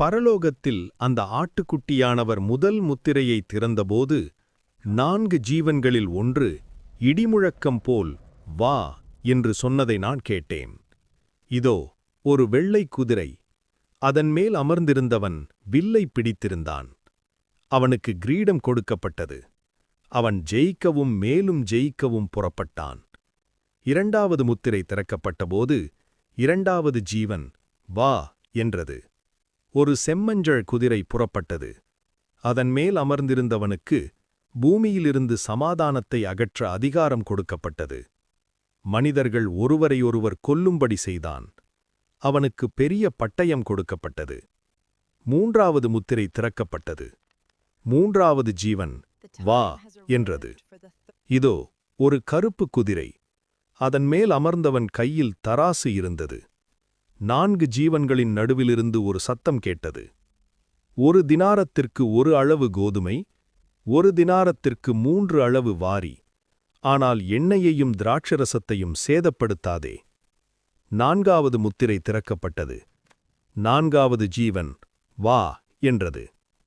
பரலோகத்தில் அந்த ஆட்டுக்குட்டியானவர் முதல் முத்திரையை திறந்தபோது 4 ஜீவன்களில் ஒன்று இடிமுழக்கம் போல் வா என்று சொன்னதை நான் கேட்டேன். இதோ ஒரு வெள்ளை குதிரை, அதன் மேல் அமர்ந்திருந்தவன் வில்லை பிடித்திருந்தான். அவனுக்கு கிரீடம் கொடுக்கப்பட்டது. அவன் ஜெயிக்கவும் மேலும் ஜெயிக்கவும் புறப்பட்டான். 2வது முத்திரை திறக்கப்பட்டபோது 2வது ஜீவன் வா என்றது. ஒரு செம்மஞ்சள் குதிரை புறப்பட்டது. அதன் மேல் அமர்ந்திருந்தவனுக்கு பூமியிலிருந்து சமாதானத்தை அகற்ற அதிகாரம் கொடுக்கப்பட்டது. மனிதர்கள் ஒருவரையொருவர் கொல்லும்படி செய்தான். அவனுக்கு பெரிய பட்டயம் கொடுக்கப்பட்டது. 3வது முத்திரை திறக்கப்பட்டது. 3வது ஜீவன் வா என்றது. இதோ ஒரு கருப்பு குதிரை, அதன் மேல் அமர்ந்தவன் கையில் தராசு இருந்தது. 4 ஜீவன்களின் நடுவிலிருந்து ஒரு சத்தம் கேட்டது. 1 தினாரத்திற்கு 1 அளவு கோதுமை, 1 தினாரத்திற்கு 3 அளவு வாரி, ஆனால் எண்ணெயையும் திராட்சரசத்தையும் சேதப்படுத்தாதே. 4வது முத்திரை திறக்கப்பட்டது. 4வது ஜீவன் வா என்றது.